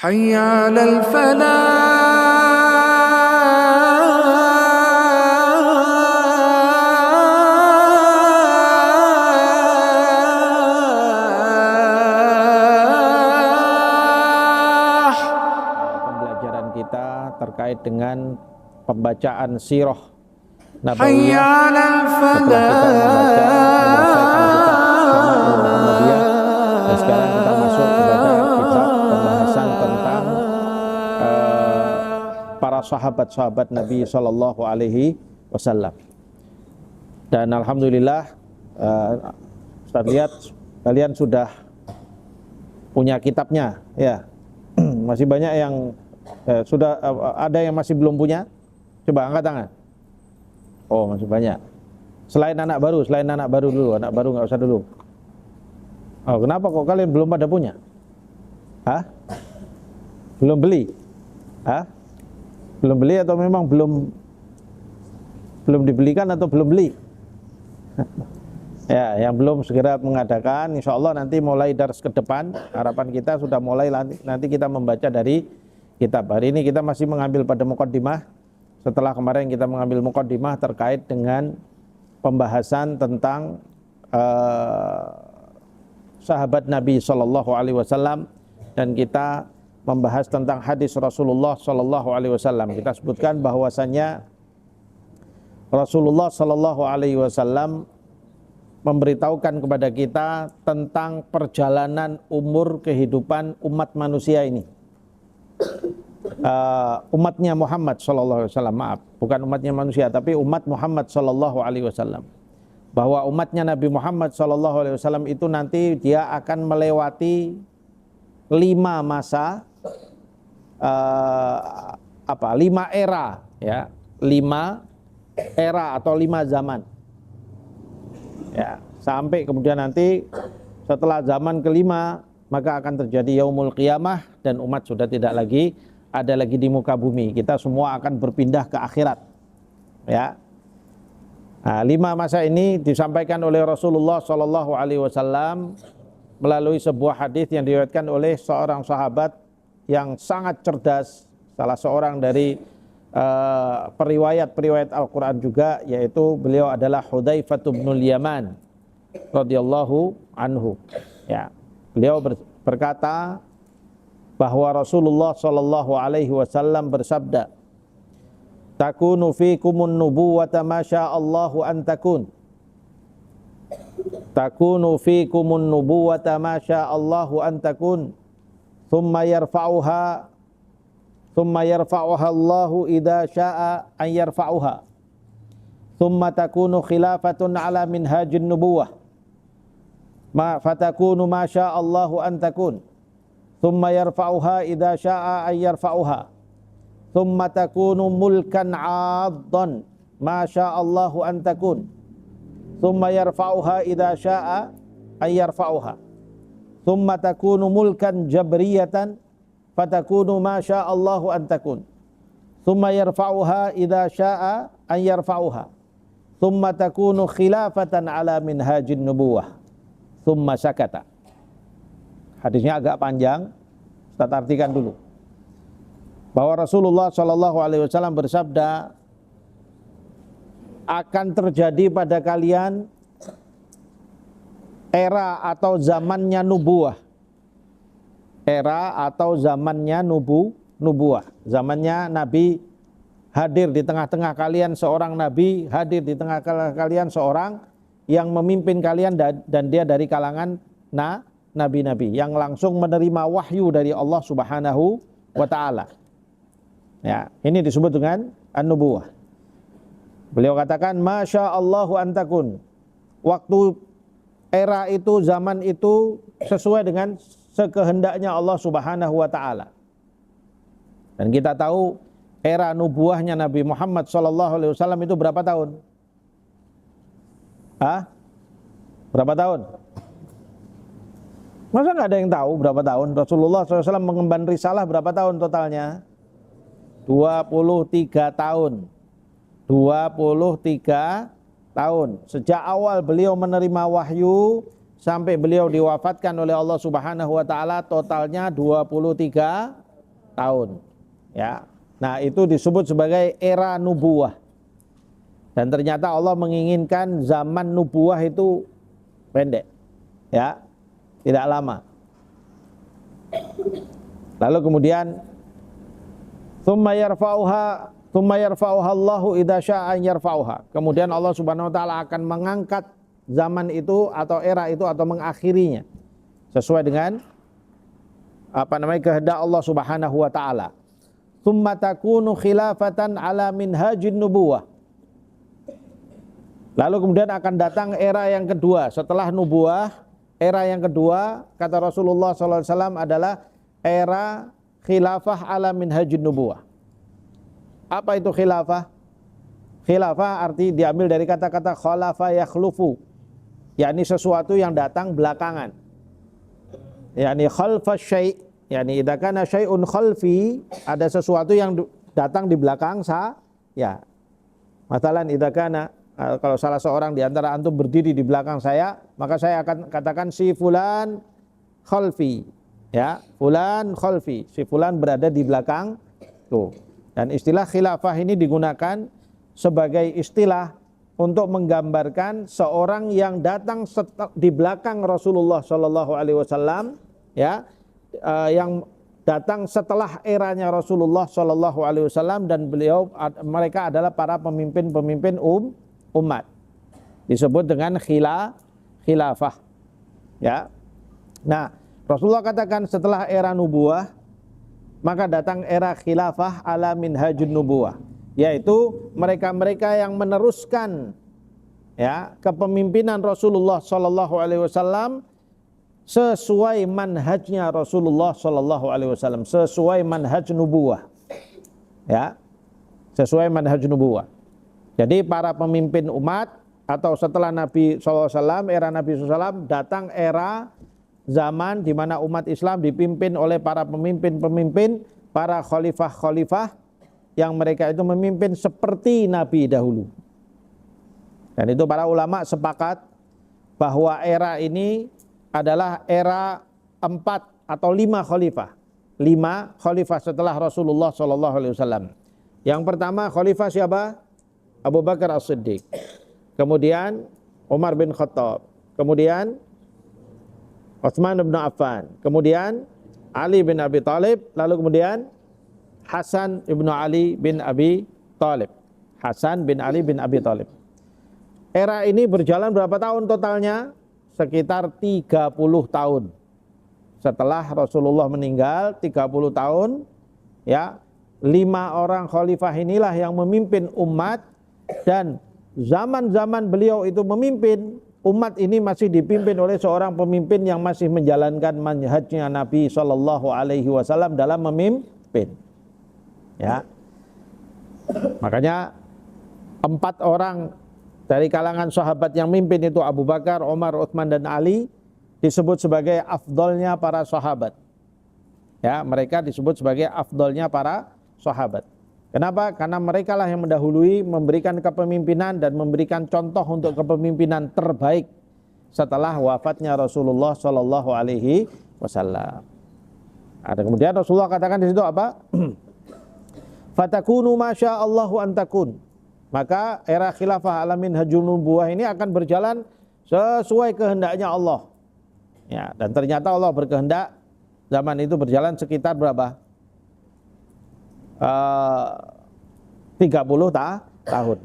حي على الفلاح. Pembelajaran kita terkait dengan pembacaan sirah حي Nabawiyah على setelah kita membaca menyelesaikan kitab Syama'il Muhammadiyah, dan sekarang kita masuk kepada kitab pembahasan tentang para sahabat-sahabat Nabi Sallallahu Alaihi Wasallam. Dan alhamdulillah, Ustaz lihat kalian sudah punya kitabnya, ya. Masih banyak yang sudah ada yang masih belum punya. Coba angkat tangan. Oh, masih banyak. Selain anak baru dulu, anak baru nggak usah dulu. Oh, kenapa kok kalian belum pada punya? Hah? Belum beli? Hah? Belum beli atau memang belum dibelikan atau belum beli? Ya, yang belum segera mengadakan, insya Allah nanti mulai dars ke depan, harapan kita sudah mulai nanti kita membaca dari kitab. Hari ini kita masih mengambil pada muqaddimah, setelah kemarin kita mengambil muqaddimah terkait dengan pembahasan tentang sahabat Nabi Sallallahu Alaihi Wasallam, dan kita membahas tentang hadis Rasulullah Sallallahu Alaihi Wasallam. Kita sebutkan bahwasannya Rasulullah Sallallahu Alaihi Wasallam memberitahukan kepada kita tentang perjalanan umur kehidupan umat manusia ini. Umatnya Muhammad Sallallahu Alaihi Wasallam, maaf, bukan umatnya manusia, tapi umat Muhammad Sallallahu Alaihi Wasallam. Bahwa umatnya Nabi Muhammad Sallallahu Alaihi Wasallam itu nanti dia akan melewati 5 masa, 5 era, ya, 5 era atau 5 zaman. Ya, sampai kemudian nanti setelah zaman kelima maka akan terjadi yaumul qiyamah dan umat sudah tidak lagi ada lagi di muka bumi. Kita semua akan berpindah ke akhirat. Ya. Nah, 5 masa ini disampaikan oleh Rasulullah Shallallahu Alaihi Wasallam melalui sebuah hadis yang diriwayatkan oleh seorang sahabat yang sangat cerdas, salah seorang dari periwayat Al-Quran juga, yaitu beliau adalah Hudzaifah bin Yaman radhiyallahu anhu. Ya, beliau berkata bahwa Rasulullah Shallallahu Alaihi Wasallam bersabda, "Takunu fikumun nubuwata ma sya'allahu an takun." Takunu fikumun nubuwata ma sya'allahu an takun. Thumma yarfa'uha Allahu idza sya'a an yarfa'uha. Thumma takunu khilafatun ala minhajin nubuwah. Fatakunu ma sya'allahu an takun. Thumma yarfa'uha idza sya'a an yarfa'uha. Thumma takunu mulkan 'addan ma sya'allahu an takun. Thumma yarfa'uha idza sya'a an yarfa'uha. Thumma takunu mulkan jabriyatan fatakunu ma sya'allahu an takun. Thumma yarfa'uha idza sya'a an yarfa'uha. Thumma takunu khilafatan ala minhajin nubuwah. Thumma sakata. Hadisnya agak panjang, kita artikan dulu. Bahwa Rasulullah Shallallahu Alaihi Wasallam bersabda, akan terjadi pada kalian era atau zamannya nubuwah. Era atau zamannya nubuwah. Zamannya Nabi hadir di tengah-tengah kalian, seorang Nabi hadir di tengah kalian, seorang yang memimpin kalian dan dia dari kalangan nabi-nabi yang langsung menerima wahyu dari Allah Subhanahu wa taala. Ya, ini disebut dengan an-nubuwah. Beliau katakan masya Allahu antakun. Waktu era itu, zaman itu sesuai dengan sekehendaknya Allah Subhanahu wa taala. Dan kita tahu era nubuahnya Nabi Muhammad sallallahu alaihi wasallam itu berapa tahun? Berapa tahun? Masa nggak ada yang tahu berapa tahun? Rasulullah SAW mengemban risalah berapa tahun totalnya? 23 tahun. 23 tahun. Sejak awal beliau menerima wahyu sampai beliau diwafatkan oleh Allah Subhanahu wa taala totalnya 23 tahun. Ya. Nah, itu disebut sebagai era nubuwah. Dan ternyata Allah menginginkan zaman nubuwah itu pendek. Ya. Tidak lama. Lalu kemudian tsumma yarfa'uha Allahu idza syaa'a yarfa'uha. Kemudian Allah Subhanahu wa taala akan mengangkat zaman itu atau era itu atau mengakhirinya sesuai dengan kehendak Allah Subhanahu wa taala. Tsumma takunu khilafatan ala minhajin nubuwah. Lalu kemudian akan datang era yang kedua setelah nubuwah. Era yang kedua kata Rasulullah sallallahu alaihi wasallam adalah era khilafah ala minhajin nubuwah. Apa itu khilafah? Khilafah arti diambil dari kata-kata khalafa yakhlufu, yakni sesuatu yang datang belakangan. Yakni khalfa syai', yakni idza kana syai'un khalfi, ada sesuatu yang datang di belakang ya. Masalan idza kana, kalau salah seorang di antara antum berdiri di belakang saya, maka saya akan katakan si fulan khalfi. Ya, fulan khalfi, si fulan berada di belakang tuh. Dan istilah khilafah ini digunakan sebagai istilah untuk menggambarkan seorang yang datang di belakang Rasulullah Shallallahu Alaihi Wasallam, ya, yang datang setelah eranya Rasulullah Shallallahu Alaihi Wasallam dan mereka adalah para pemimpin-pemimpin umat, disebut dengan khilafah, ya. Nah, Rasulullah katakan setelah era nubuwah maka datang era khilafah ala minhajun nubuwah, yaitu mereka-mereka yang meneruskan ya kepemimpinan Rasulullah sallallahu alaihi wasallam sesuai manhajnya Rasulullah sallallahu alaihi wasallam, sesuai manhaj nubuwah. Ya. Sesuai manhaj nubuwah. Jadi para pemimpin umat atau setelah Nabi sallallahu alaihi wasallam, era Nabi sallallahu alaihi wasallam, datang era zaman di mana umat Islam dipimpin oleh para pemimpin-pemimpin, para khalifah-khalifah yang mereka itu memimpin seperti Nabi dahulu. Dan itu para ulama sepakat bahwa era ini adalah era 4 atau 5 khalifah. 5 khalifah setelah Rasulullah SAW. Yang pertama khalifah siapa? Abu Bakar As-Siddiq. Kemudian Umar bin Khattab. Kemudian Utsman bin Affan, kemudian Ali bin Abi Thalib, lalu kemudian Hasan bin Ali bin Abi Thalib. Hasan bin Ali bin Abi Thalib. Era ini berjalan berapa tahun totalnya? Sekitar 30 tahun. Setelah Rasulullah meninggal 30 tahun, ya, 5 orang khalifah inilah yang memimpin umat, dan zaman-zaman beliau itu memimpin, umat ini masih dipimpin oleh seorang pemimpin yang masih menjalankan manhajnya Nabi Shallallahu Alaihi Wasallam dalam memimpin. Ya, makanya 4 orang dari kalangan sahabat yang mimpin itu Abu Bakar, Umar, Utsman dan Ali disebut sebagai afdolnya para sahabat. Ya, mereka disebut sebagai afdolnya para sahabat. Kenapa? Karena mereka lah yang mendahului, memberikan kepemimpinan dan memberikan contoh untuk kepemimpinan terbaik setelah wafatnya Rasulullah Shallallahu Alaihi Wasallam. Ada kemudian Rasulullah katakan di situ apa? Fatakunu masya Allahu antakun. Maka era khilafah ala minhajun nubuwah ini akan berjalan sesuai kehendaknya Allah. Ya, dan ternyata Allah berkehendak zaman itu berjalan sekitar berapa? 30 tahun.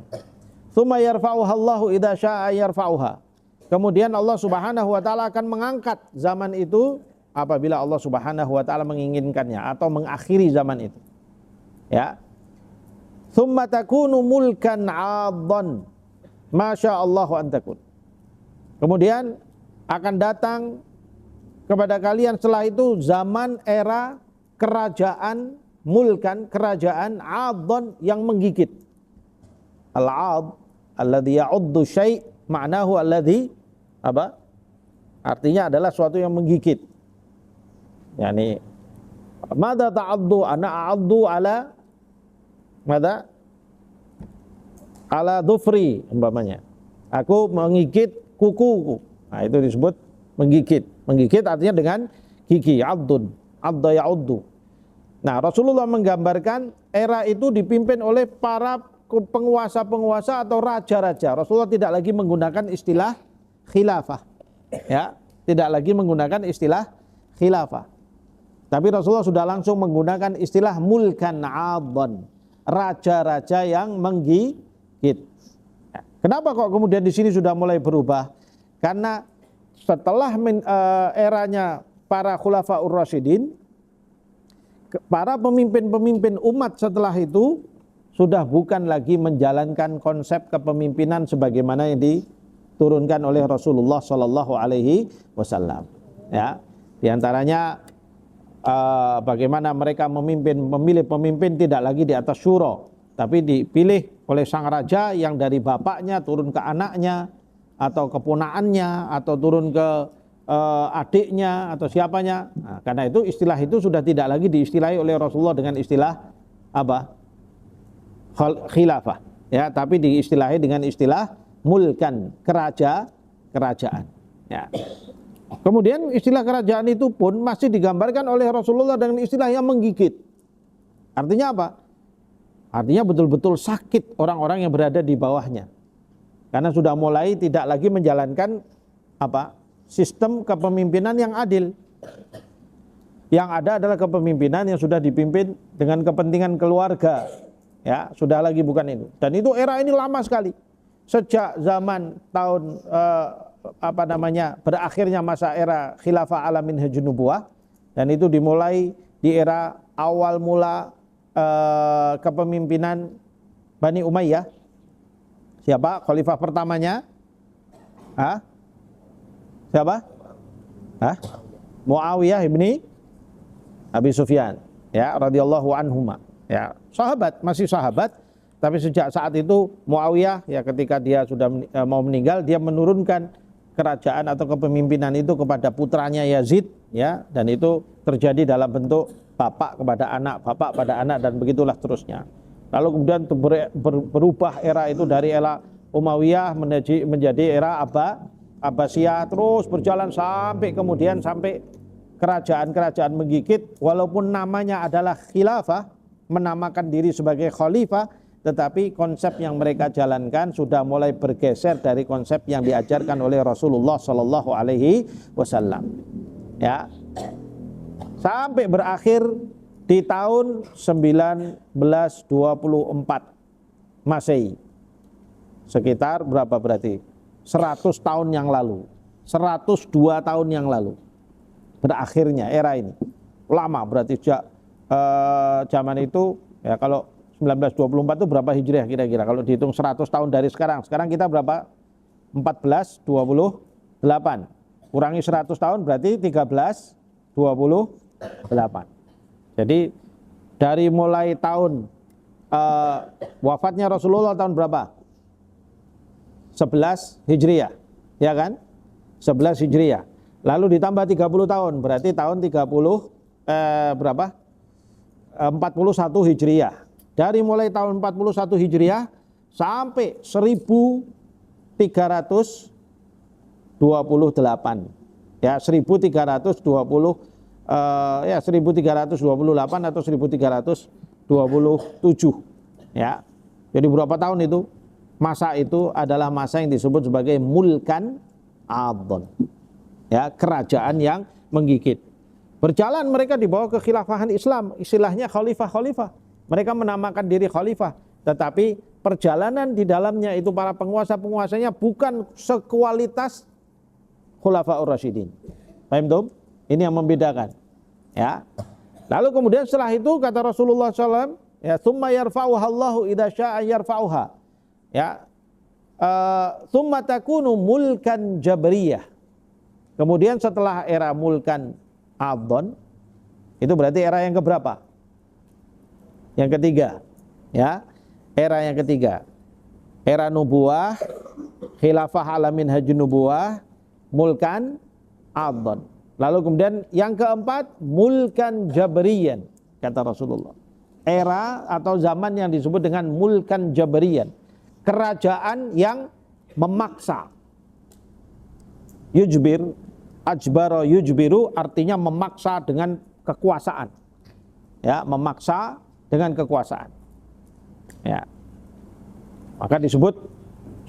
Tsumma yarfa'uha Allahu idza syaa'a yarfa'uha. Kemudian Allah Subhanahu wa taala akan mengangkat zaman itu apabila Allah Subhanahu wa taala menginginkannya atau mengakhiri zaman itu. Ya. Tsumma takunu mulkan 'adhan. Masya Allahu an takun. Kemudian akan datang kepada kalian setelah itu zaman era kerajaan mulkan, kerajaan 'adhan yang menggigit. Al-'adh alladhi ya'uddu syai' ma'nahu alladhi apa? Artinya adalah suatu yang menggigit. Yani madza ta'addu ana a'addu ala madza? Ala dhufri umpamanya. Aku menggigit kukuku. Nah, itu disebut menggigit. Menggigit artinya dengan gigi, 'addun, 'adda ya'uddu. Nah, Rasulullah menggambarkan era itu dipimpin oleh para penguasa-penguasa atau raja-raja. Rasulullah tidak lagi menggunakan istilah khilafah. Ya, tidak lagi menggunakan istilah khilafah. Tapi Rasulullah sudah langsung menggunakan istilah mulkan 'adhan, raja-raja yang menggigit. Kenapa kok kemudian di sini sudah mulai berubah? Karena setelah eranya para khulafaur rasyidin, para pemimpin-pemimpin umat setelah itu sudah bukan lagi menjalankan konsep kepemimpinan sebagaimana yang diturunkan oleh Rasulullah Shallallahu Alaihi Wasallam. Ya, diantaranya bagaimana mereka memilih pemimpin tidak lagi di atas syuro, tapi dipilih oleh sang raja yang dari bapaknya turun ke anaknya atau keponakannya atau turun ke adiknya atau siapanya. Nah, karena itu istilah itu sudah tidak lagi diistilahi oleh Rasulullah dengan istilah apa? Khilafah, ya, tapi diistilahi dengan istilah mulkan, kerajaan. Ya. Kemudian istilah kerajaan itu pun masih digambarkan oleh Rasulullah dengan istilah yang menggigit. Artinya apa? Artinya betul-betul sakit orang-orang yang berada di bawahnya. Karena sudah mulai tidak lagi menjalankan apa? Sistem kepemimpinan yang adil. Yang ada adalah kepemimpinan yang sudah dipimpin dengan kepentingan keluarga. Ya, sudah lagi bukan itu. Dan itu era ini lama sekali. Sejak zaman tahun berakhirnya masa era khilafah ala minhajun nubuwah, dan itu dimulai di era awal mula kepemimpinan Bani Umayyah. Siapa khalifah pertamanya? Siapa? Muawiyah ibni Abi Sufyan, ya, radhiyallahu anhuma. Ya, sahabat, masih sahabat, tapi sejak saat itu Muawiyah, ya, ketika dia sudah mau meninggal, dia menurunkan kerajaan atau kepemimpinan itu kepada putranya Yazid, ya, dan itu terjadi dalam bentuk bapak kepada anak, bapak pada anak, dan begitulah terusnya. Lalu kemudian berubah era itu dari era Umayyah menjadi era Abbasiyah, terus berjalan sampai kemudian sampai kerajaan-kerajaan menggigit, walaupun namanya adalah khilafah, menamakan diri sebagai khalifah, tetapi konsep yang mereka jalankan sudah mulai bergeser dari konsep yang diajarkan oleh Rasulullah Shallallahu Alaihi Wasallam. Ya, sampai berakhir di tahun 1924 Masehi. Sekitar berapa berarti? 100 tahun yang lalu, 102 tahun yang lalu berakhirnya era ini. Lama berarti sejak zaman itu, ya, kalau 1924 itu berapa hijriah kira-kira kalau dihitung 100 tahun dari sekarang. Sekarang kita berapa? 1428. Kurangi 100 tahun berarti 1328. Jadi dari mulai tahun wafatnya Rasulullah tahun berapa? 11 hijriah, ya kan? 11 hijriah. Lalu ditambah 30 tahun berarti tahun 41 hijriah. Dari mulai tahun 41 hijriah sampai 1328. Ya, 1328 atau 1327. Ya. Jadi berapa tahun itu? Masa itu adalah masa yang disebut sebagai mulkan 'adhan. Ya, kerajaan yang menggigit. Berjalan mereka di bawah kekhilafahan Islam, istilahnya khalifah-khalifah. Mereka menamakan diri khalifah, tetapi perjalanan di dalamnya itu para penguasa-penguasanya bukan sekualitas khulafaur rasyidin. Paham tuh? Ini yang membedakan. Ya. Lalu kemudian setelah itu kata Rasulullah SAW, ya, tsumma yarfa'uha Allahu idza syaa'a yarfa'uha. Ya. Tsumma takunu mulkan jabriyah. Kemudian setelah era mulkan 'adhan, itu berarti era yang keberapa? Yang ketiga. Ya. Era yang ketiga. Era nubuwah, khilafah ala minhajun nubuwah, mulkan 'adhan. Lalu kemudian yang keempat, mulkan jabriyan, kata Rasulullah. Era atau zaman yang disebut dengan mulkan jabriyan, kerajaan yang memaksa. Yujbir, ajbaro yujbiru, artinya memaksa dengan kekuasaan. ya, memaksa dengan kekuasaan. Ya. Maka disebut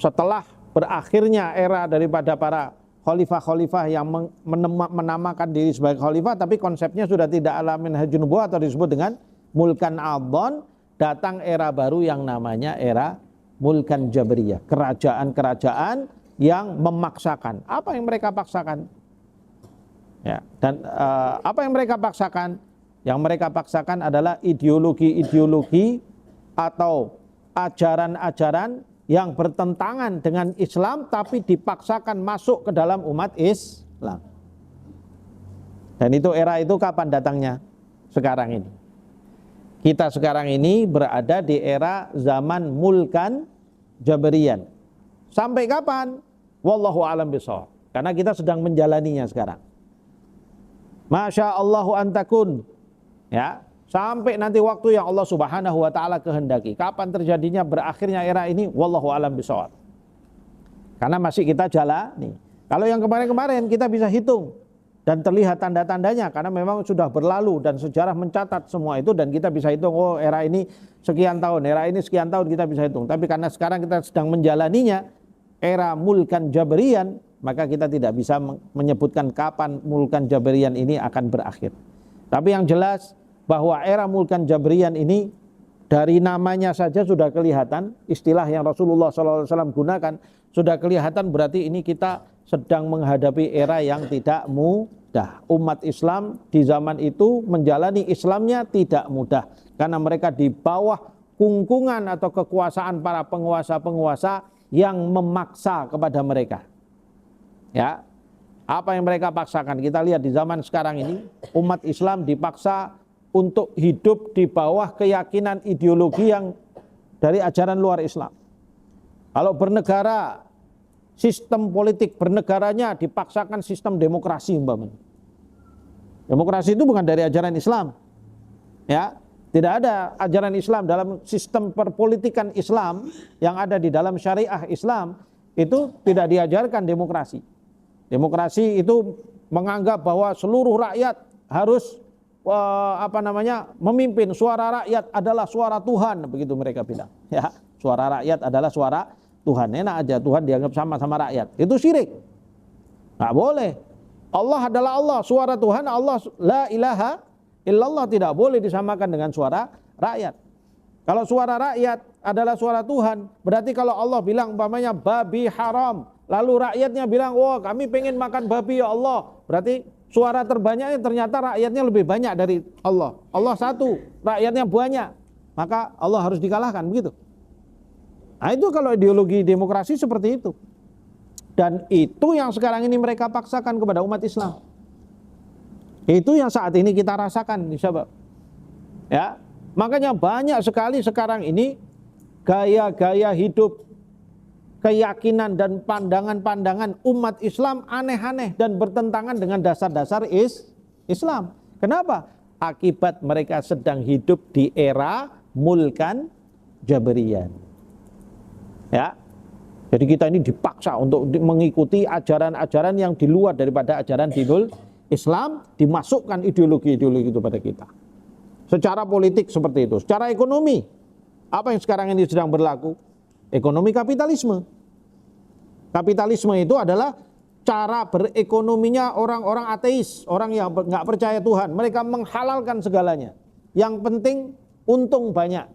setelah berakhirnya era daripada para khalifah-khalifah yang menamakan diri sebagai khalifah, tapi konsepnya sudah tidak ala minhajun nubuwah atau disebut dengan mulkan adhan, datang era baru yang namanya era mulkan jabriyah, kerajaan-kerajaan yang memaksakan. Apa yang mereka paksakan? Ya, dan apa yang mereka paksakan? Yang mereka paksakan adalah ideologi-ideologi atau ajaran-ajaran yang bertentangan dengan Islam tapi dipaksakan masuk ke dalam umat Islam. Dan itu era itu kapan datangnya? Sekarang ini. Kita sekarang ini berada di era zaman mulkan jabriyan. Sampai kapan? Wallahu a'lam bishawab. Karena kita sedang menjalaninya sekarang. Masya Allahu antakun. Ya, sampai nanti waktu yang Allah Subhanahu wa taala kehendaki. Kapan terjadinya berakhirnya era ini? Wallahu a'lam bishawab. Karena masih kita jalani. Kalau yang kemarin-kemarin kita bisa hitung dan terlihat tanda-tandanya karena memang sudah berlalu dan sejarah mencatat semua itu dan kita bisa hitung, oh era ini sekian tahun, era ini sekian tahun kita bisa hitung. Tapi karena sekarang kita sedang menjalaninya era mulkan jabriyan, maka kita tidak bisa menyebutkan kapan mulkan jabriyan ini akan berakhir. Tapi yang jelas bahwa era mulkan jabriyan ini dari namanya saja sudah kelihatan, istilah yang Rasulullah SAW gunakan sudah kelihatan, berarti ini kita sedang menghadapi era yang tidak mudah. Umat Islam di zaman itu menjalani Islamnya tidak mudah karena mereka di bawah kungkungan atau kekuasaan para penguasa-penguasa yang memaksa kepada mereka. Ya, apa yang mereka paksakan? Kita lihat di zaman sekarang ini umat Islam dipaksa untuk hidup di bawah keyakinan ideologi yang dari ajaran luar Islam. Kalau bernegara, sistem politik bernegaranya dipaksakan sistem demokrasi umpamanya. Demokrasi itu bukan dari ajaran Islam. Ya, tidak ada ajaran Islam dalam sistem perpolitikan Islam yang ada di dalam syariah Islam itu tidak diajarkan demokrasi. Demokrasi itu menganggap bahwa seluruh rakyat harus memimpin, suara rakyat adalah suara Tuhan, begitu mereka bilang. Ya, suara rakyat adalah suara Tuhan. Enak aja Tuhan dianggap sama rakyat. Itu syirik. Nggak boleh. Allah adalah Allah, suara Tuhan Allah, la ilaha illallah, tidak boleh disamakan dengan suara rakyat. Kalau suara rakyat adalah suara Tuhan, berarti kalau Allah bilang umpamanya babi haram, lalu rakyatnya bilang, wah kami pengen makan babi ya Allah, berarti suara terbanyaknya ternyata rakyatnya lebih banyak dari Allah. Allah satu, rakyatnya banyak, maka Allah harus dikalahkan, begitu. Nah itu kalau ideologi demokrasi seperti itu. Dan itu yang sekarang ini mereka paksakan kepada umat Islam. Itu yang saat ini kita rasakan, sahabat. Ya, makanya banyak sekali sekarang ini gaya-gaya hidup, keyakinan dan pandangan-pandangan umat Islam aneh-aneh dan bertentangan dengan dasar-dasar Islam. Kenapa? Akibat mereka sedang hidup di era mulkan jabriyan. Ya. Jadi kita ini dipaksa untuk mengikuti ajaran-ajaran yang di luar daripada ajaran dinul Islam, dimasukkan ideologi-ideologi itu pada kita. Secara politik seperti itu, secara ekonomi, apa yang sekarang ini sedang berlaku? Ekonomi kapitalisme. Kapitalisme itu adalah cara berekonominya orang-orang ateis, orang yang nggak percaya Tuhan. Mereka menghalalkan segalanya. Yang penting untung banyak.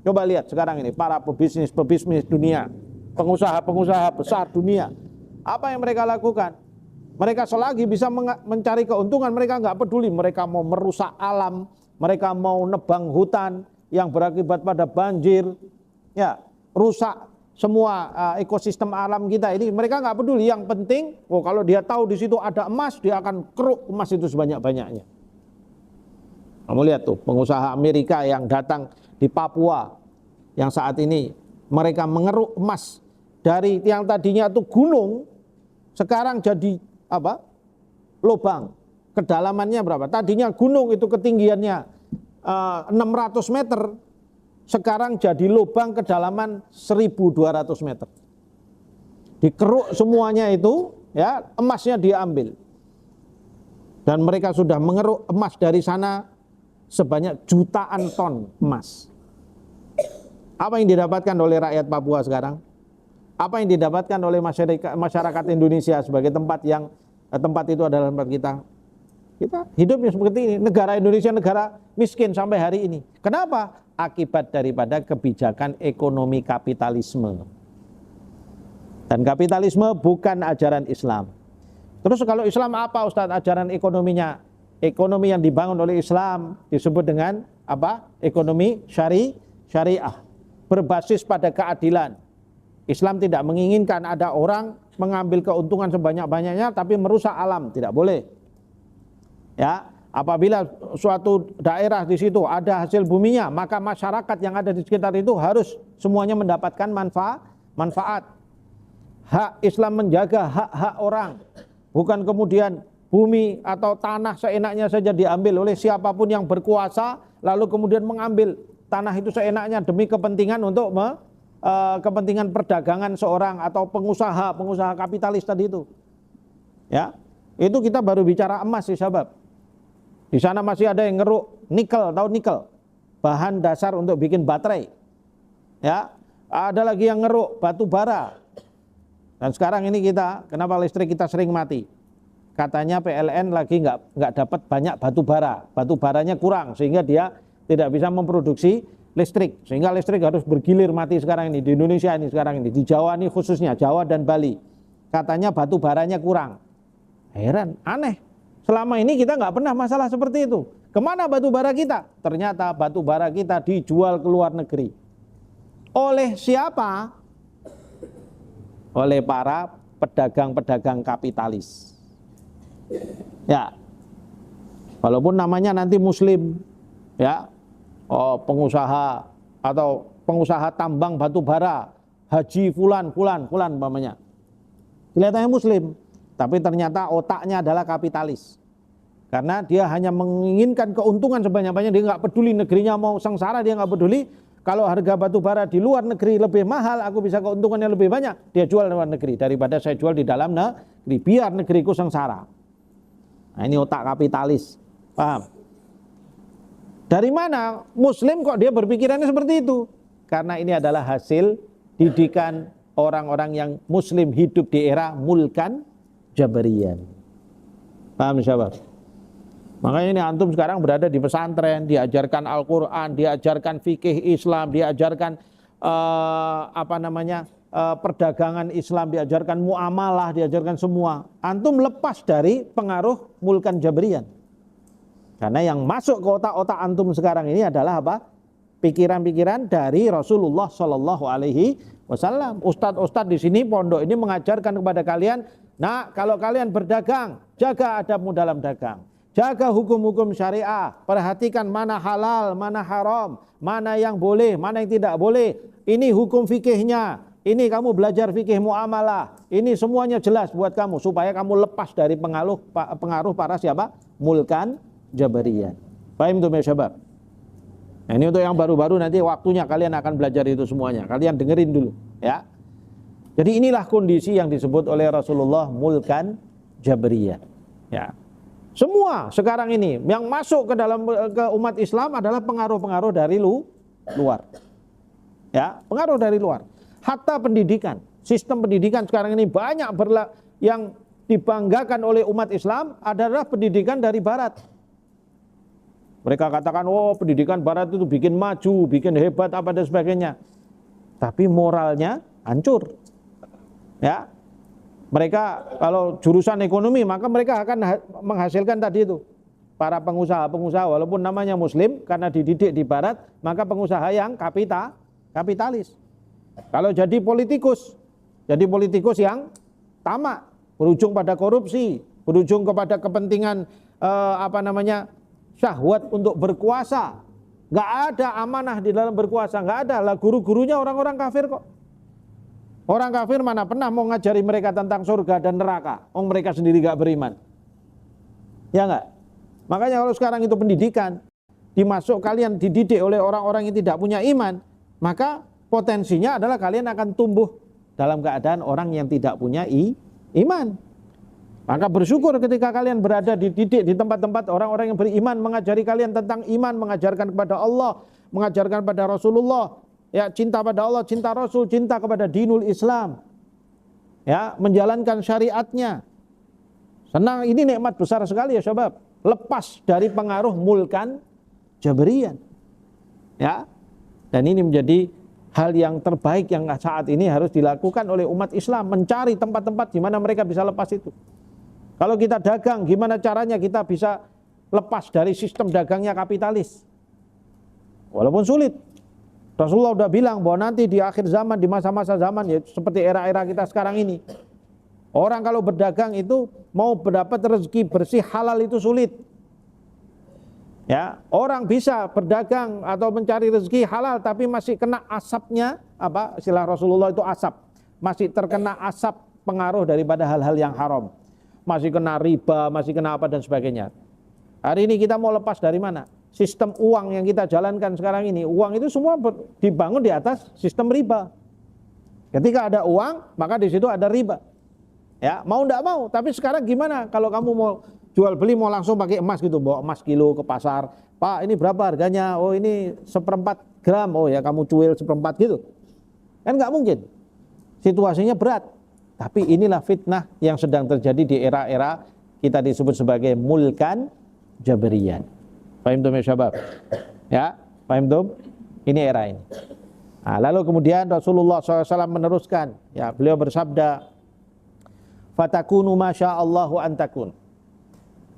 Coba lihat sekarang ini para pebisnis dunia, pengusaha-pengusaha besar dunia. Apa yang mereka lakukan? Mereka selagi bisa mencari keuntungan, mereka nggak peduli. Mereka mau merusak alam, mereka mau nebang hutan yang berakibat pada banjir, ya, rusak semua ekosistem alam kita ini. Mereka nggak peduli. Yang penting, kalau dia tahu di situ ada emas, dia akan keruk emas itu sebanyak-banyaknya. Kamu lihat tuh pengusaha Amerika yang datang di Papua, yang saat ini mereka mengeruk emas dari yang tadinya itu gunung, sekarang jadi apa? Lubang. Kedalamannya berapa? Tadinya gunung itu ketinggiannya 600 meter, sekarang jadi lubang kedalaman 1.200 meter. Dikeruk semuanya itu, ya, emasnya diambil. Dan mereka sudah mengeruk emas dari sana sebanyak jutaan ton emas. Apa yang didapatkan oleh rakyat Papua sekarang? Apa yang didapatkan oleh masyarakat Indonesia sebagai tempat itu adalah tempat kita? Kita hidupnya seperti ini. Negara Indonesia negara miskin sampai hari ini. Kenapa? Akibat daripada kebijakan ekonomi kapitalisme. Dan kapitalisme bukan ajaran Islam. Terus kalau Islam apa Ustaz ajaran ekonominya? Ekonomi yang dibangun oleh Islam disebut dengan apa? Ekonomi syariah. Berbasis pada keadilan. Islam tidak menginginkan ada orang mengambil keuntungan sebanyak-banyaknya tapi merusak alam, tidak boleh. Ya, apabila suatu daerah di situ ada hasil buminya, maka masyarakat yang ada di sekitar itu harus semuanya mendapatkan manfaat. Hak Islam menjaga hak-hak orang, bukan kemudian bumi atau tanah seenaknya saja diambil oleh siapapun yang berkuasa, lalu kemudian mengambil tanah itu seenaknya demi kepentingan untuk kepentingan perdagangan seorang atau pengusaha kapitalis tadi itu. Ya, itu kita baru bicara emas sih sahabat. Di sana masih ada yang ngeruk nikel, tahu nikel? Bahan dasar untuk bikin baterai. Ya, ada lagi yang ngeruk batu bara. Dan sekarang ini kenapa listrik kita sering mati? Katanya PLN lagi nggak dapat banyak batu bara. Batu baranya kurang sehingga dia tidak bisa memproduksi listrik, sehingga listrik harus bergilir mati sekarang ini di Indonesia ini sekarang ini, di Jawa ini khususnya, Jawa dan Bali. Katanya batu baranya kurang. Heran, aneh. Selama ini kita nggak pernah masalah seperti itu. Kemana batu bara kita? Ternyata batu bara kita dijual ke luar negeri. Oleh siapa? Oleh para pedagang-pedagang kapitalis. Ya, walaupun namanya nanti Muslim, ya. Pengusaha atau pengusaha tambang batu bara, Haji fulan umpamanya. Kelihatannya Muslim, tapi ternyata otaknya adalah kapitalis. Karena dia hanya menginginkan keuntungan sebanyak-banyaknya, dia nggak peduli negerinya mau sengsara, dia nggak peduli. Kalau harga batu bara di luar negeri lebih mahal, aku bisa keuntungannya lebih banyak, dia jual di luar negeri daripada saya jual di dalam negeri, biar negeriku sengsara. Nah, ini otak kapitalis, paham? Dari mana Muslim kok dia berpikirannya seperti itu? Karena ini adalah hasil didikan orang-orang yang Muslim hidup di era mulkan Jabarian. Paham sahabat? Makanya ini antum sekarang berada di pesantren, diajarkan Al-Quran, diajarkan fikih Islam, diajarkan perdagangan Islam, diajarkan muamalah, diajarkan semua. Antum lepas dari pengaruh mulkan Jabarian. Karena yang masuk ke otak-otak antum sekarang ini adalah apa? Pikiran-pikiran dari Rasulullah Shallallahu Alaihi Wasallam. Ustadz-ustadz di sini pondok ini mengajarkan kepada kalian, nah kalau kalian berdagang, jaga adabmu dalam dagang, jaga hukum-hukum syariah, perhatikan mana halal, mana haram, mana yang boleh, mana yang tidak boleh. Ini hukum fikihnya, ini kamu belajar fikih muamalah, ini semuanya jelas buat kamu supaya kamu lepas dari pengaruh para siapa? Mulkan Jabariyah. Paham tuh ya syabab? Nah, ini untuk yang baru-baru nanti waktunya kalian akan belajar itu semuanya. Kalian dengerin dulu ya. Jadi inilah kondisi yang disebut oleh Rasulullah mulkan Jabariyah. Ya. Semua sekarang ini yang masuk ke umat Islam adalah pengaruh-pengaruh dari luar. Ya, pengaruh dari luar. Hatta pendidikan, sistem pendidikan sekarang ini banyak yang dibanggakan oleh umat Islam adalah pendidikan dari barat. Mereka katakan, oh pendidikan barat itu bikin maju, bikin hebat, apa dan sebagainya. Tapi moralnya hancur. Ya, mereka kalau jurusan ekonomi, maka mereka akan menghasilkan tadi itu. Para pengusaha-pengusaha, walaupun namanya Muslim, karena dididik di barat, maka pengusaha yang kapitalis. Kalau jadi politikus yang tamak, berujung pada korupsi, berujung kepada kepentingan syahwat untuk berkuasa. Nggak ada amanah di dalam berkuasa, nggak ada. Lah guru-gurunya orang-orang kafir kok. Orang kafir mana pernah mau ngajari mereka tentang surga dan neraka? Mereka sendiri nggak beriman. Ya nggak? Makanya kalau sekarang itu pendidikan, kalian dididik oleh orang-orang yang tidak punya iman, maka potensinya adalah kalian akan tumbuh dalam keadaan orang yang tidak punya iman. Maka bersyukur ketika kalian berada dididik di tempat-tempat orang-orang yang beriman, mengajari kalian tentang iman, mengajarkan kepada Allah, mengajarkan kepada Rasulullah, ya, cinta pada Allah, cinta Rasul, cinta kepada dinul Islam, ya, menjalankan syariatnya. Senang, ini nikmat besar sekali ya syabab. Lepas dari pengaruh mulkan Jabriyan, ya. Dan ini menjadi hal yang terbaik yang saat ini harus dilakukan oleh umat Islam, mencari tempat-tempat di mana mereka bisa lepas itu. Kalau kita dagang, gimana caranya kita bisa lepas dari sistem dagangnya kapitalis? Walaupun sulit. Rasulullah sudah bilang bahwa nanti di akhir zaman, di masa-masa zaman, ya seperti era-era kita sekarang ini, orang kalau berdagang itu mau mendapat rezeki bersih halal itu sulit. Ya, orang bisa berdagang atau mencari rezeki halal tapi masih kena asapnya, apa istilah Rasulullah itu asap, masih terkena asap pengaruh daripada hal-hal yang haram. Masih kena riba, masih kena apa dan sebagainya. Hari ini kita mau lepas dari mana? Sistem uang yang kita jalankan sekarang ini, uang itu semua dibangun di atas sistem riba. Ketika ada uang, maka di situ ada riba. Ya, mau enggak mau, tapi sekarang gimana kalau kamu mau jual beli, mau langsung pakai emas gitu, bawa emas kilo ke pasar. Pak, ini berapa harganya? Oh, ini 1/4 gram. Oh ya, kamu cuil 1/4 gitu. Kan enggak mungkin. Situasinya berat. Tapi inilah fitnah yang sedang terjadi di era-era kita disebut sebagai mulkan Jabriyan. Paham tuh ya syabab? Ya, paham tuh? Ini era ini. Nah, lalu kemudian Rasulullah SAW meneruskan, ya, beliau bersabda, fatakunu masya'allahu antakun.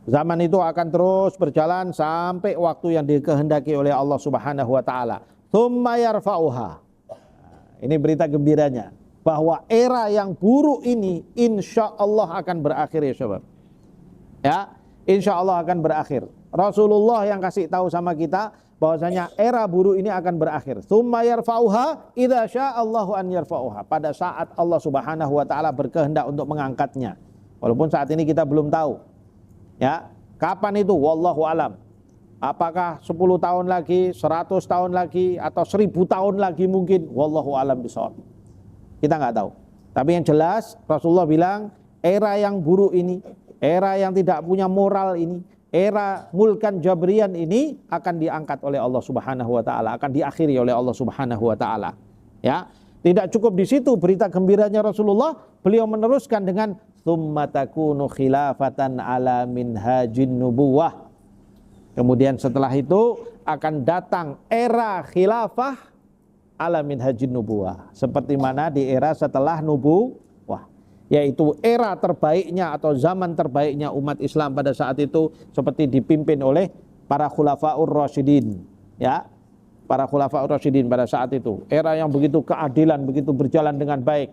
Zaman itu akan terus berjalan sampai waktu yang dikehendaki oleh Allah Subhanahu wa taala. Tsumma yarfa'uha. Ini berita gembiranya, bahwa era yang buruk ini insya Allah akan berakhir ya syabab. Ya, insya Allah akan berakhir. Rasulullah yang kasih tahu sama kita bahwasanya era buruk ini akan berakhir. Tsumma yarfa'uha idza sya'allahu an yarfa'uha. Pada saat Allah Subhanahu wa taala berkehendak untuk mengangkatnya. Walaupun saat ini kita belum tahu. Ya, kapan itu? Wallahu alam. Apakah 10 tahun lagi, 100 tahun lagi, atau 1000 tahun lagi mungkin? Wallahu alam bishawab. Kita nggak tahu. Tapi yang jelas Rasulullah bilang era yang buruk ini, era yang tidak punya moral ini, era mulkan Jabriyan ini akan diangkat oleh Allah Subhanahu wa taala, akan diakhiri oleh Allah Subhanahu wa taala. Ya, tidak cukup di situ berita gembiranya Rasulullah, beliau meneruskan dengan tsumma takunu khilafatan ala minhajin nubuwah. Kemudian setelah itu akan datang era khilafah ala minhajin nubuwah, seperti mana di era setelah nubuwah, yaitu era terbaiknya atau zaman terbaiknya umat Islam pada saat itu seperti dipimpin oleh para khulafaur rasyidin, ya, para khulafaur rasyidin pada saat itu. Era yang begitu keadilan, begitu berjalan dengan baik,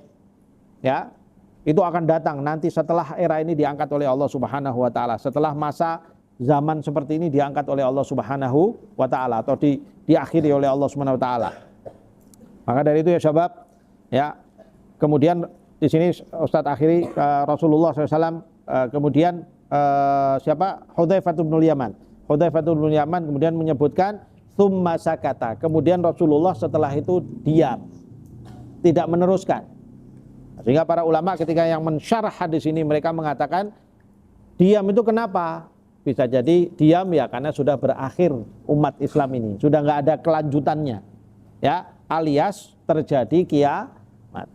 ya, itu akan datang nanti setelah era ini diangkat oleh Allah Subhanahu wa taala. Setelah masa zaman seperti ini diangkat oleh Allah Subhanahu wa taala atau diakhiri oleh Allah Subhanahu wa taala. Maka dari itu ya syabab, ya, kemudian di sini Ustadz akhiri Rasulullah SAW, kemudian siapa? Hudzaifah bin Yaman. Hudzaifah bin Yaman kemudian menyebutkan tsumma sakata. Kemudian Rasulullah setelah itu diam, tidak meneruskan. Sehingga para ulama ketika yang mensyarah hadis ini mereka mengatakan diam itu kenapa? Bisa jadi diam ya karena sudah berakhir umat Islam ini, sudah nggak ada kelanjutannya, ya, alias terjadi kiamat.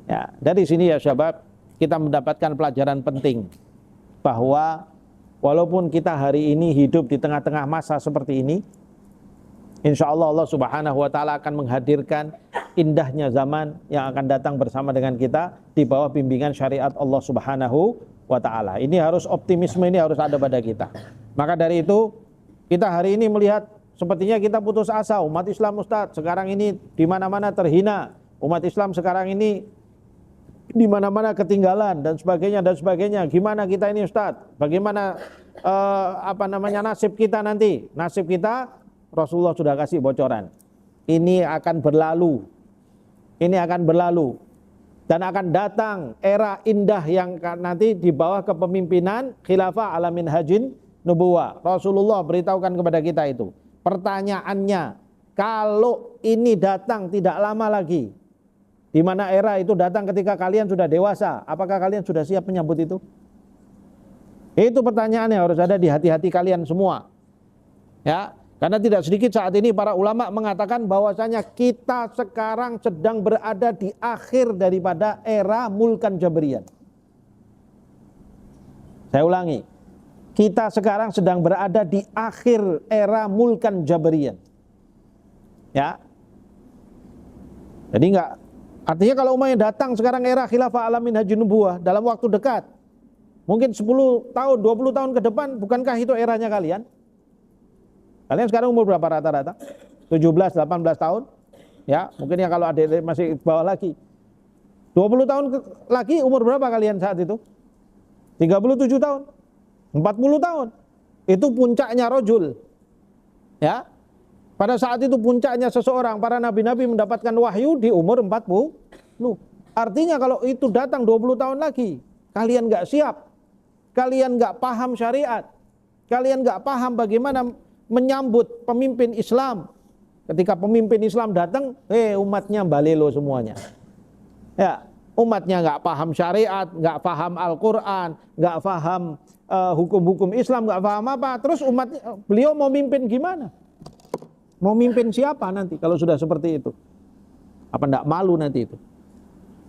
Ya, dari sini ya syabab kita mendapatkan pelajaran penting bahwa walaupun kita hari ini hidup di tengah-tengah masa seperti ini, insya Allah Allah Subhanahu wa taala akan menghadirkan indahnya zaman yang akan datang bersama dengan kita di bawah bimbingan syariat Allah Subhanahu wa taala. Ini harus optimisme, ini harus ada pada kita. Maka dari itu kita hari ini melihat sepertinya kita putus asa. Umat Islam Ustadz sekarang ini di mana-mana terhina. Umat Islam sekarang ini di mana-mana ketinggalan dan sebagainya dan sebagainya. Gimana kita ini Ustadz? Bagaimana nasib kita nanti? Nasib kita Rasulullah sudah kasih bocoran. Ini akan berlalu. Ini akan berlalu. Dan akan datang era indah yang nanti di bawah kepemimpinan khilafah ala minhajin nubuwah. Rasulullah beritahukan kepada kita itu. Pertanyaannya, kalau ini datang tidak lama lagi, di mana era itu datang ketika kalian sudah dewasa, apakah kalian sudah siap menyambut itu? Itu pertanyaannya harus ada di hati-hati kalian semua. Ya, karena tidak sedikit saat ini para ulama mengatakan bahwasanya kita sekarang sedang berada di akhir daripada era mulkan Jabriyah. Saya ulangi, kita sekarang sedang berada di akhir era mulkan Jabriyah. Ya. Jadi artinya kalau umpamanya datang sekarang era khilafah alamin haji nubuwah dalam waktu dekat, mungkin 10 tahun, 20 tahun ke depan, bukankah itu eranya kalian? Kalian sekarang umur berapa rata-rata? 17, 18 tahun? Ya, mungkin ya kalau adik masih bawah lagi. 20 tahun lagi umur berapa kalian saat itu? 37 tahun, 40 tahun. Itu puncaknya rojul. Ya. Pada saat itu puncaknya seseorang, para nabi-nabi mendapatkan wahyu di umur 40. Artinya kalau itu datang 20 tahun lagi, kalian gak siap, kalian gak paham syariat, kalian gak paham bagaimana menyambut pemimpin Islam. Ketika pemimpin Islam datang, umatnya balelo semuanya. Ya, umatnya gak paham syariat, gak paham Al-Quran, gak paham hukum-hukum Islam, gak paham apa. Terus beliau mau mimpin gimana? Mau mimpin siapa nanti kalau sudah seperti itu? Apa enggak malu nanti itu?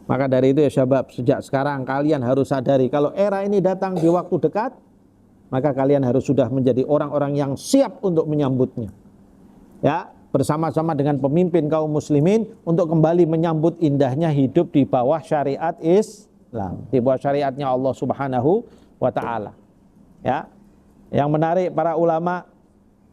Maka dari itu ya syabab, sejak sekarang kalian harus sadari kalau era ini datang di waktu dekat, maka kalian harus sudah menjadi orang-orang yang siap untuk menyambutnya. Ya, bersama-sama dengan pemimpin kaum muslimin untuk kembali menyambut indahnya hidup di bawah syariat Islam, di bawah syariatnya Allah Subhanahu wa taala. Ya. Yang menarik para ulama,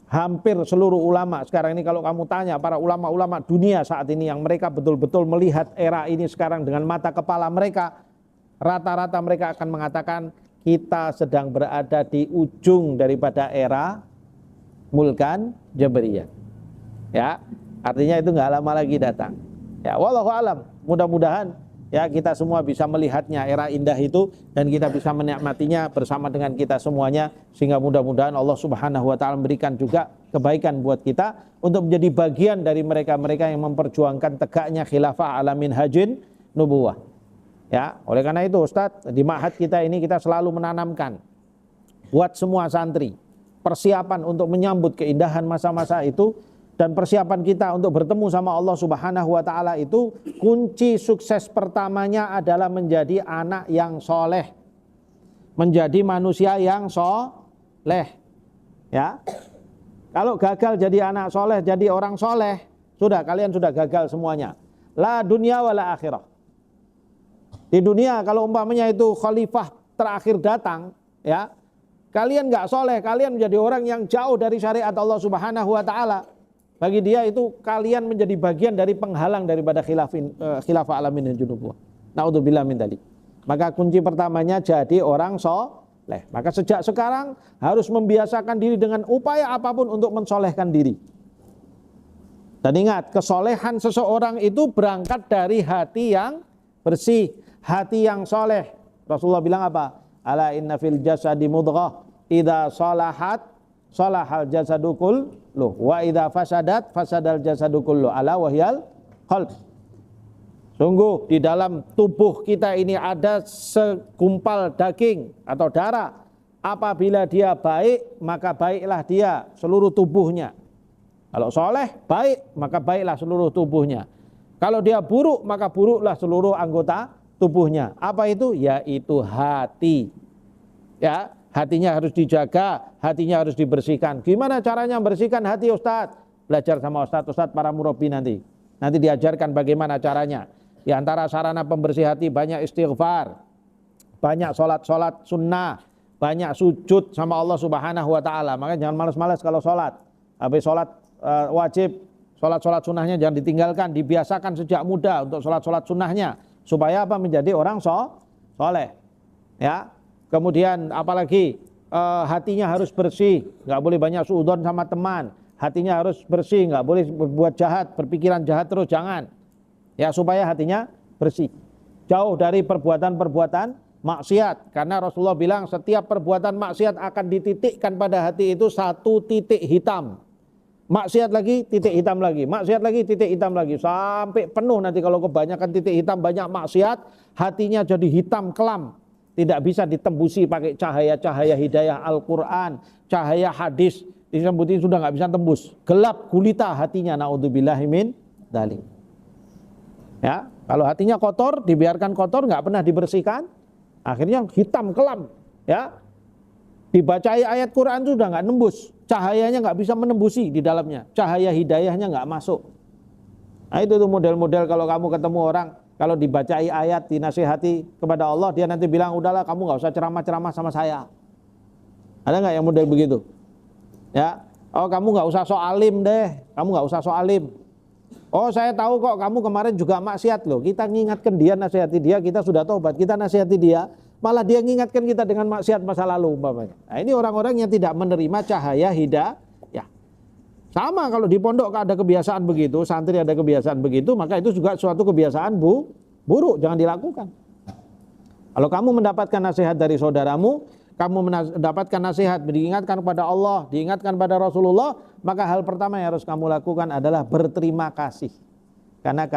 hampir seluruh ulama sekarang ini kalau kamu tanya para ulama-ulama dunia saat ini yang mereka betul-betul melihat era ini sekarang dengan mata kepala mereka, rata-rata mereka akan mengatakan kita sedang berada di ujung daripada era mulkan Jabriyah. Ya, artinya itu nggak lama lagi datang. Ya, wallahu alam. Mudah-mudahan ya kita semua bisa melihatnya era indah itu dan kita bisa menikmatinya bersama dengan kita semuanya, sehingga mudah-mudahan Allah Subhanahu wa taala memberikan juga kebaikan buat kita untuk menjadi bagian dari mereka-mereka yang memperjuangkan tegaknya khilafah ala minhajin nubuwah. Ya, oleh karena itu Ustadz, di ma'had kita ini kita selalu menanamkan buat semua santri persiapan untuk menyambut keindahan masa-masa itu. Dan persiapan kita untuk bertemu sama Allah Subhanahu wa taala itu, kunci sukses pertamanya adalah menjadi anak yang soleh, menjadi manusia yang soleh. Ya, kalau gagal jadi anak soleh, jadi orang soleh, kalian sudah gagal semuanya. La dunia wala akhirah. Di dunia kalau umpamanya itu khalifah terakhir datang, ya, kalian nggak soleh, kalian menjadi orang yang jauh dari syariat Allah Subhanahu wa taala. Bagi dia itu kalian menjadi bagian dari penghalang daripada khilafah alamin dan junubuh. Naudzubillah min dzalik. Maka kunci pertamanya jadi orang soleh. Maka sejak sekarang harus membiasakan diri dengan upaya apapun untuk mensolehkan diri. Dan ingat, kesolehan seseorang itu berangkat dari hati yang bersih, hati yang soleh. Rasulullah bilang apa? Ala inna fil jasadi mudghah idza salahat salahal jasadu kulluh wa idza fasadat fasadal jasadu kulluh ala wahyal qalb. Sungguh di dalam tubuh kita ini ada segumpal daging atau darah. Apabila dia baik, maka baiklah dia seluruh tubuhnya. Kalau soleh, baik, maka baiklah seluruh tubuhnya. Kalau dia buruk, maka buruklah seluruh anggota tubuhnya. Apa itu? Yaitu hati. Ya, hatinya harus dijaga, hatinya harus dibersihkan. Gimana caranya membersihkan hati Ustadz? Belajar sama Ustadz para murabi nanti. Nanti diajarkan bagaimana caranya. Di antara sarana pembersih hati banyak istighfar, banyak sholat sunnah, banyak sujud sama Allah Subhanahu wa taala. Makanya jangan malas-malas kalau sholat. Habis sholat wajib, sholat sunnahnya jangan ditinggalkan, dibiasakan sejak muda untuk sholat sunnahnya. Supaya apa? Menjadi orang soleh. Ya. Kemudian apalagi hatinya harus bersih, nggak boleh banyak suudzon sama teman. Hatinya harus bersih, nggak boleh berbuat jahat, berpikiran jahat terus, jangan. Ya, supaya hatinya bersih, jauh dari perbuatan-perbuatan maksiat. Karena Rasulullah bilang setiap perbuatan maksiat akan dititikkan pada hati itu satu titik hitam. Maksiat lagi, titik hitam lagi. Maksiat lagi, titik hitam lagi. Sampai penuh nanti kalau kebanyakan titik hitam, banyak maksiat, hatinya jadi hitam kelam. tidak bisa ditembusi pakai cahaya-cahaya hidayah Al-Quran, cahaya hadis, disebutin sudah nggak bisa tembus. Gelap gulita hatinya, naudzubillahi min dzalik. Ya, kalau hatinya kotor, dibiarkan kotor, nggak pernah dibersihkan, akhirnya hitam kelam. Ya, dibacai ayat Quran sudah nggak nembus, cahayanya nggak bisa menembusi di dalamnya, cahaya hidayahnya nggak masuk. Nah itu tuh model-model kalau kamu ketemu orang, kalau dibacai ayat, dinasihati kepada Allah, dia nanti bilang, udahlah kamu nggak usah ceramah-ceramah sama saya. Ada nggak yang model begitu? Ya, oh kamu nggak usah so alim deh, kamu nggak usah so alim. Oh saya tahu kok kamu kemarin juga maksiat loh. Kita ngingatkan dia, nasihati dia, kita sudah tobat, kita nasihati dia, malah dia ngingatkan kita dengan maksiat masa lalu umpamanya. Nah ini orang-orang yang tidak menerima cahaya hidayah. Sama kalau di pondok ada kebiasaan begitu, santri ada kebiasaan begitu, maka itu juga suatu kebiasaan buruk, jangan dilakukan. Kalau kamu mendapatkan nasihat dari saudaramu, kamu mendapatkan nasihat, diingatkan kepada Allah, diingatkan pada Rasulullah, maka hal pertama yang harus kamu lakukan adalah berterima kasih. Karena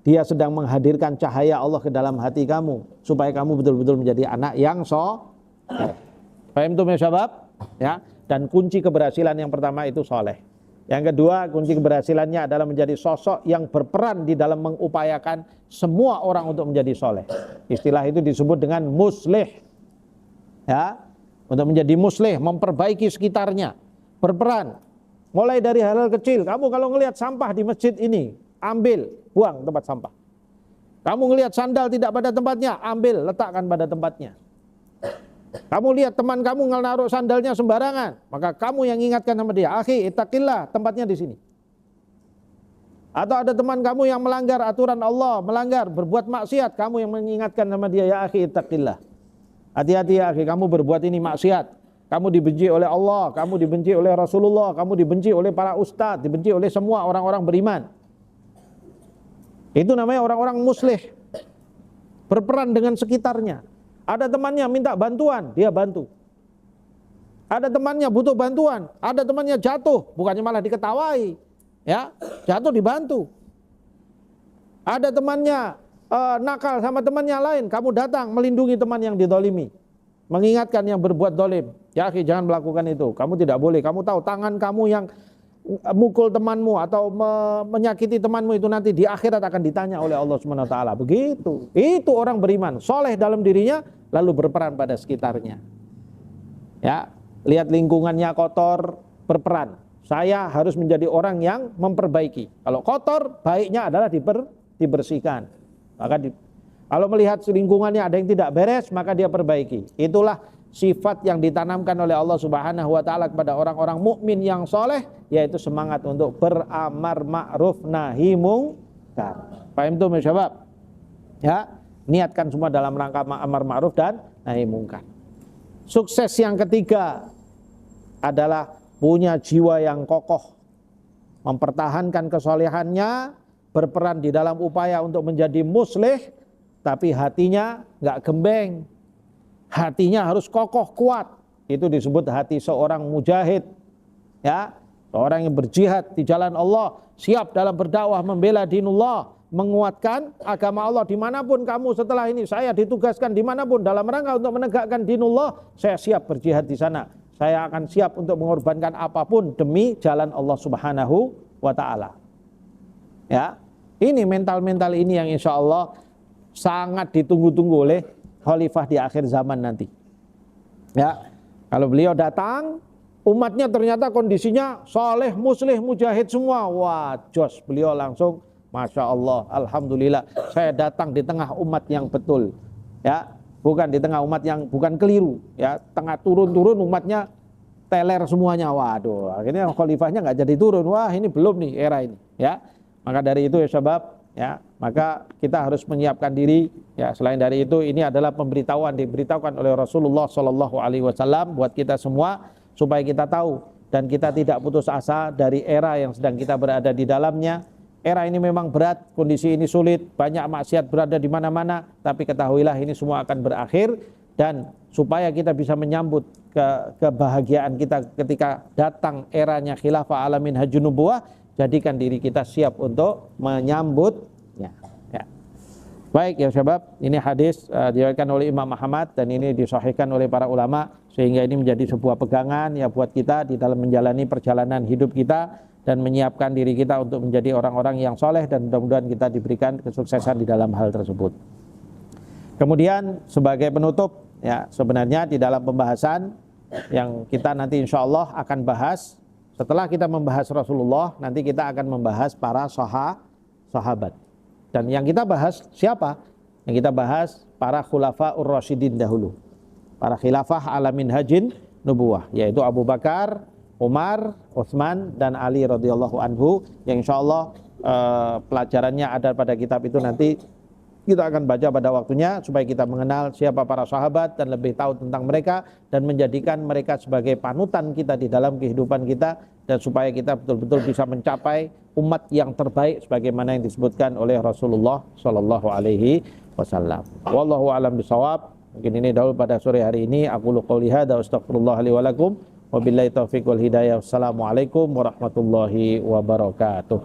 dia sedang menghadirkan cahaya Allah ke dalam hati kamu, supaya kamu betul-betul menjadi anak yang soleh. Paham tuh ya syabab? Ya. Dan kunci keberhasilan yang pertama itu soleh. Yang kedua, kunci keberhasilannya adalah menjadi sosok yang berperan di dalam mengupayakan semua orang untuk menjadi soleh. Istilah itu disebut dengan muslih. Ya, untuk menjadi muslih, memperbaiki sekitarnya, berperan. Mulai dari hal-hal kecil. Kamu kalau ngelihat sampah di masjid ini, ambil, buang tempat sampah. Kamu ngelihat sandal tidak pada tempatnya, ambil, letakkan pada tempatnya. Kamu lihat teman kamu naruh sandalnya sembarangan, maka kamu yang ingatkan sama dia, akhi, ittaqillah, tempatnya di sini. Atau ada teman kamu yang melanggar aturan Allah, berbuat maksiat, kamu yang mengingatkan sama dia, ya akhi, ittaqillah. Hati-hati ya akhi, kamu berbuat ini maksiat. Kamu dibenci oleh Allah, kamu dibenci oleh Rasulullah, kamu dibenci oleh para ustadz, dibenci oleh semua orang-orang beriman. Itu namanya orang-orang muslih, berperan dengan sekitarnya. Ada temannya minta bantuan, dia bantu. Ada temannya butuh bantuan, ada temannya jatuh, bukannya malah diketawai, ya, jatuh dibantu. Ada temannya nakal sama temannya lain, kamu datang melindungi teman yang didolimi, mengingatkan yang berbuat dolim. Ya, jangan melakukan itu. Kamu tidak boleh. Kamu tahu tangan kamu yang mukul temanmu atau menyakiti temanmu itu nanti di akhirat akan ditanya oleh Allah Subhanahu wa taala. Begitu. Itu orang beriman, soleh dalam dirinya lalu berperan pada sekitarnya. Ya, lihat lingkungannya kotor, berperan. Saya harus menjadi orang yang memperbaiki. Kalau kotor, baiknya adalah dibersihkan. Maka kalau melihat lingkungannya ada yang tidak beres, maka dia perbaiki. Itulah sifat yang ditanamkan oleh Allah Subhanahu wa taala kepada orang-orang mukmin yang soleh, yaitu semangat untuk beramar ma'ruf nahi mungkar. Paham tuh syabab? Ya, niatkan semua dalam rangka amar ma'ruf dan nahi mungkar. Sukses yang ketiga adalah punya jiwa yang kokoh, mempertahankan kesolehannya, berperan di dalam upaya untuk menjadi muslih, tapi hatinya nggak gembeng. Hatinya harus kokoh, kuat. Itu disebut hati seorang mujahid. Ya, seorang yang berjihad di jalan Allah, siap dalam berdakwah membela dinullah, menguatkan agama Allah dimanapun kamu setelah ini. Saya ditugaskan dimanapun dalam rangka untuk menegakkan dinullah, saya siap berjihad di sana. Saya akan siap untuk mengorbankan apapun demi jalan Allah Subhanahu wa taala. Ya, ini mental-mental ini yang insya Allah sangat ditunggu-tunggu oleh khalifah di akhir zaman nanti. Ya, kalau beliau datang, umatnya ternyata kondisinya soleh, muslih, mujahid semua. Wah, jos, beliau langsung, masya Allah, alhamdulillah, saya datang di tengah umat yang betul. Ya, bukan di tengah umat yang bukan keliru. Ya, tengah turun-turun umatnya teler semuanya. Waduh, akhirnya khalifahnya nggak jadi turun. Wah, ini belum nih era ini. Ya, maka dari itu ya sebab. Ya, maka kita harus menyiapkan diri. Ya, selain dari itu, ini adalah diberitahukan oleh Rasulullah Shallallahu Alaihi Wasallam buat kita semua supaya kita tahu dan kita tidak putus asa dari era yang sedang kita berada di dalamnya. Era ini memang berat, kondisi ini sulit, banyak maksiat berada di mana-mana, tapi ketahuilah ini semua akan berakhir, dan supaya kita bisa menyambut kebahagiaan kita ketika datang eranya khilafah alamin haji nubuwah, jadikan diri kita siap untuk menyambutnya. Ya. Baik ya syabab, ini hadis diriwayatkan oleh Imam Ahmad dan ini disahihkan oleh para ulama, sehingga ini menjadi sebuah pegangan ya buat kita di dalam menjalani perjalanan hidup kita dan menyiapkan diri kita untuk menjadi orang-orang yang soleh, dan mudah-mudahan kita diberikan kesuksesan di dalam hal tersebut. Kemudian sebagai penutup ya, sebenarnya di dalam pembahasan yang kita nanti insya Allah akan bahas, setelah kita membahas Rasulullah, nanti kita akan membahas para sahabat. Dan yang kita bahas siapa? Yang kita bahas para khulafa ur-rasyidin dahulu, para khilafah ala minhajin nubuwah, yaitu Abu Bakar, Umar, Utsman, dan Ali radhiyallahu anhu, yang insya Allah pelajarannya ada pada kitab itu. Nanti kita akan baca pada waktunya supaya kita mengenal siapa para sahabat dan lebih tahu tentang mereka, dan menjadikan mereka sebagai panutan kita di dalam kehidupan kita, dan supaya kita betul-betul bisa mencapai umat yang terbaik sebagaimana yang disebutkan oleh Rasulullah Shallallahu Alaihi Wasallam. Wallahu a'lam bishawab. Mungkin ini dahulu pada sore hari ini. Aku qouli hadza wa astaghfirullah li wa lakum. Wabillahi taufiq wal hidayah. Wassalamualaikum warahmatullahi wabarakatuh.